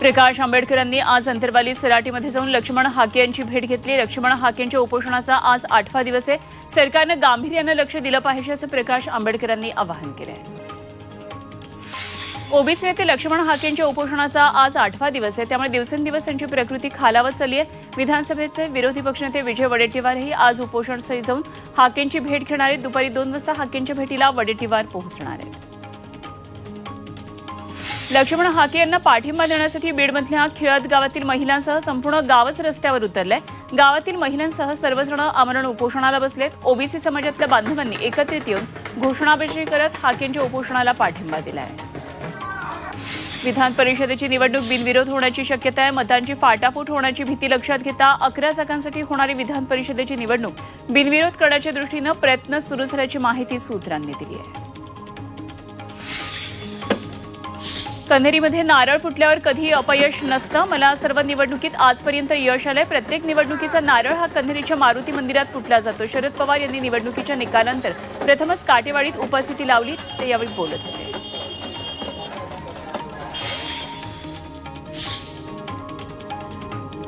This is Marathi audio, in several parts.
प्रकाश आंबेडकरांनी आज अंतरवाली सराटीमध्ये जाऊन लक्ष्मण हाके यांची भेट घेतली। लक्ष्मण हाकेंच्या उपोषणाचा आज 8वा दिवस आहे। सरकारने गांभीर्याने लक्ष दिलं पाहिजे असं प्रकाश आंबेडकरांनी आवाहन केलंय। ओबीसी नेते लक्ष्मण हाकेंच्या उपोषणाचा आज 8वा दिवस आहे, त्यामुळे दिवसेंदिवस त्यांची प्रकृती खालावत चालली आहे। विधानसभेचे विरोधी पक्षनेते विजय वडेट्टीवारही आज उपोषणस्थळी जाऊन हाकेंची भेट घेणार आहेत। दुपारी 2 वाजता हाकेंच्या भेटीला वडेट्टीवार पोहोचणार आहेत। लक्ष्मण हाके यांना पाठिंबा देण्यासाठी बीडमधल्या खिळद गावातील महिलांसह संपूर्ण गावच रस्त्यावर उतरलंय। गावातील महिलांसह सर्वजण आमरण उपोषणाला बसलेत। ओबीसी समाजातल्या बांधवांनी एकत्रित येऊन घोषणाबाजी करत हाकेंच्या उपोषणाला पाठिंबा दिलाय। विधान परिषदेची निवडणूक बिनविरोध होण्याची शक्यता आहे। मतांची फाटाफूट होण्याची भीती लक्षात घेता 11 जागांसाठी होणारी विधान परिषदेची निवडणूक बिनविरोध करण्याच्या दृष्टीनं प्रयत्न सुरू झाल्याची माहिती सूत्रांनी दिली आहे। कन्हेरीमध्ये नारळ फुटल्यावर कधीही अपयश नसतं। मला सर्व निवडणुकीत आजपर्यंत यश आलंय। प्रत्येक निवडणुकीचा नारळ हा कन्हेरीच्या मारुती मंदिरात फुटला जातो। शरद पवार यांनी निवडणुकीच्या निकालानंतर प्रथमच काटेवाडीत उपस्थिती लावली, ते यावेळी बोलत होते।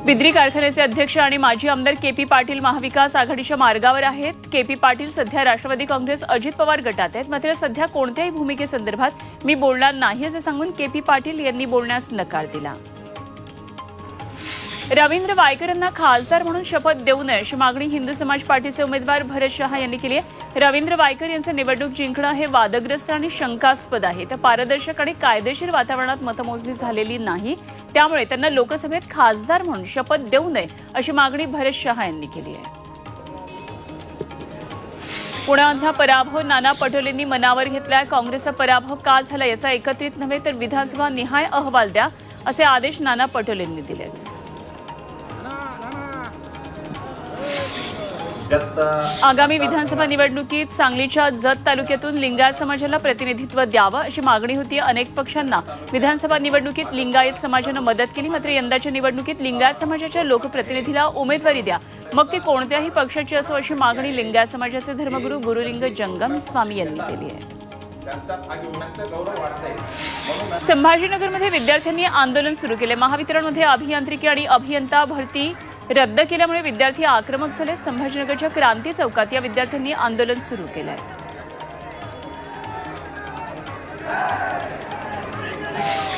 बिद्री कारखान्याचे अध्यक्ष आणि माजी आमदार केपी पाटील महाविकास आघाडीच्या मार्गावर आहेत। केपी पाटील सध्या राष्ट्रवादी काँग्रेस अजित पवार गटात आहेत, मात्र सध्या कोणत्याही भूमिकेसंदर्भात मी बोलणार नाही असे सांगून केपी पाटील यांनी बोलण्यास नकार दिला। रवींद्र वायकर यांना खासदार म्हणून शपथ देऊ नये अशी मागणी हिंदू समाज पार्टीचे उमेदवार भरत शहा यांनी केली आहे। रवींद्र वायकर यांचं निवडणूक जिंकणं हे वादग्रस्त आणि शंकास्पद आहे। तर पारदर्शक आणि कायदेशीर वातावरणात मतमोजणी झालेली नाही, त्यामुळे त्यांना लोकसभेत खासदार म्हणून शपथ देऊ नये अशी मागणी भरत शहा यांनी केली आहे। पुण्यामधला पराभव नाना पटोलेंनी मनावर घेतलाय। काँग्रेसचा पराभव का झाला याचा एकत्रित नव्हे तर विधानसभा निहाय अहवाल द्या असे आदेश नाना पटोलेंनी दिले। आगामी विधानसभा निवडणुकीत सांगलीच्या जत तालुक्यातून लिंगायत समाजाला प्रतिनिधित्व द्यावं अशी मागणी होती। अनेक पक्षांना विधानसभा निवडणुकीत लिंगायत समाजानं मदत केली, मात्र यंदाच्या निवडणुकीत लिंगायत समाजाच्या लोकप्रतिनिधीला उमेदवारी द्या, मग ती कोणत्याही पक्षाची असो अशी मागणी लिंगायत समाजाचे धर्मगुरू गुरुलिंग जंगम स्वामी यांनी केली आहे। संभाजीनगरमध्ये विद्यार्थ्यांनी आंदोलन सुरू केले। महावितरणमध्ये अभियांत्रिकी आणि अभियंता भरती रद्द केल्यामुळे विद्यार्थी आक्रमक झाले। संभाजीनगरच्या क्रांती चौकात या विद्यार्थ्यांनी आंदोलन सुरू केलंय।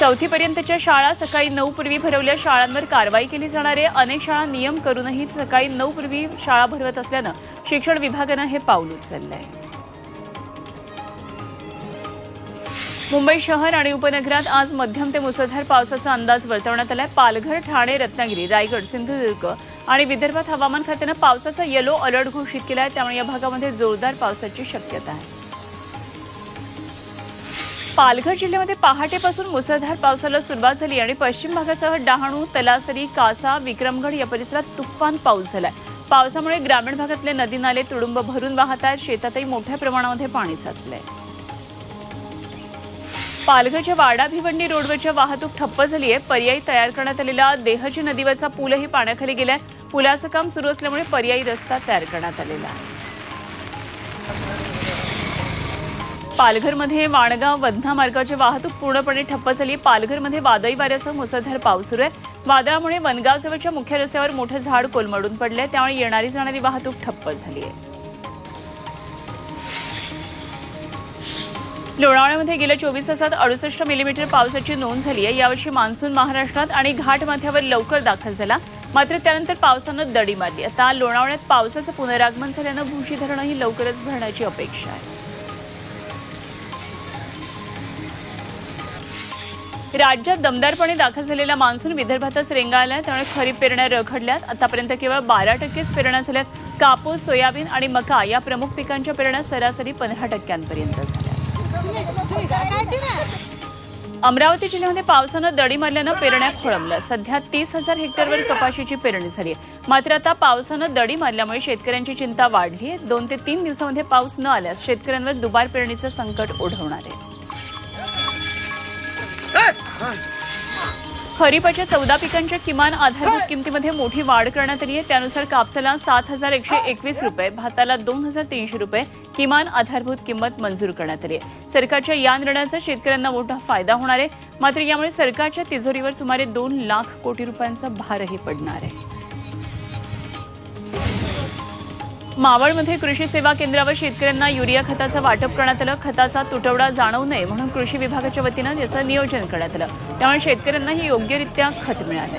चौथीपर्यंतच्या शाळा सकाळी 9 पूर्वी भरवल्या, शाळांवर कारवाई केली जाणार आहे। अनेक शाळा नियम करूनही सकाळी 9 पूर्वी शाळा भरवत असल्यानं शिक्षण विभागानं हे पाऊल उचललंय। मुंबई शहर आणि उपनगरात आज मध्यम ते मुसळधार पावसाचा अंदाज वर्तवण्यात आलाय। पालघर, ठाणे, रत्नागिरी, रायगड, सिंधुदुर्ग आणि विदर्भात हवामान खात्यानं पावसाचा येलो अलर्ट घोषित केलाय, त्यामुळे या भागामध्ये जोरदार पावसाची शक्यता आहे। पालघर जिल्ह्यामध्ये पहाटेपासून मुसळधार पावसाला सुरुवात झाली आणि पश्चिम भागासह डहाणू, तलासरी, कासा, विक्रमगड या परिसरात तुफान पाऊस झालाय। पावसामुळे ग्रामीण भागातले नदी नाले तुडुंब भरून वाहत आहेत। शेतातही मोठ्या प्रमाणामध्ये पाणी साचलंय। पालघरच्या वाडा भिवंडी रोडवरच्या वाहतूक ठप्प झाली आहे। पर्यायी तयार करण्यात आलेला देहजी नदीवरचा पूलही पाण्याखाली गेलाय। पुलाचं काम सुरू असल्यामुळे पर्यायी रस्ता तयार करण्यात आलेला आहे। पालघरमध्ये वाणगाव वधना मार्गाची वाहतूक पूर्णपणे ठप्प झाली। पालघरमध्ये वादळी वाऱ्यासह मुसळधार पाऊस सुरू आहे। वादळामुळे वनगावजवळच्या मुख्य रस्त्यावर मोठं झाड कोलमडून पडलंय, त्यामुळे येणारी जाणारी वाहतूक ठप्प झाली आहे। लोणावळ्यामध्ये गेल्या 24 तासात 68 मिलीमीटर पावसाची नोंद झाली आहे। यावर्षी मान्सून महाराष्ट्रात आणि घाटमाथ्यावर लवकर दाखल झाला, मात्र त्यानंतर पावसानं दडी मारली। आता लोणावळ्यात पावसाचं पुनरागमन झाल्यानं भुशी धरणही लवकरच भरण्याची अपेक्षा आहे। राज्यात दमदारपणे दाखल झालेला मान्सून विदर्भातच रेंगाळलाय, त्यामुळे खरीप पेरण्या रखडल्यात। आतापर्यंत केवळ 12% पेरण्या झाल्यात। कापूस, सोयाबीन आणि मका या प्रमुख पिकांच्या पेरण्या सरासरी 15% झाल्या। अमरावती जिल्ह्यामध्ये पावसानं दडी मारल्यानं पेरण्या खोळंबल्या। सध्या 30,000 हेक्टरवर कपाशीची पेरणी झाली आहे, मात्र आता पावसानं दडी मारल्यामुळे शेतकऱ्यांची चिंता वाढली आहे। 2 ते 3 दिवसांमध्ये पाऊस न आल्यास शेतकऱ्यांवर दुबार पेरणीचं संकट ओढवणार आहे। खरीपाच्या 14 पिकांच्या किमान आधारभूत किमतीमध्ये मोठी वाढ करण्यात आली आहे। त्यानुसार कापसाला 7,121 रुपये, भाताला 2,300 रुपये किमान आधारभूत किंमत मंजूर करण्यात आली आहे। सरकारच्या या निर्णयाचा शेतकऱ्यांना मोठा फायदा होणार आहे, मात्र यामुळे सरकारच्या तिजोरीवर सुमारे 2 लाख कोटी रुपयांचा भारही पडणार आहे। मावळमध्ये कृषी सेवा केंद्रावर शेतकऱ्यांना युरिया खताचं वाटप करण्यात आलं। खताचा तुटवडा जाणवू नये म्हणून कृषी विभागाच्या वतीनं याचं नियोजन करण्यात आलं, त्यामुळे शेतकऱ्यांनाही योग्यरित्या खत मिळालं।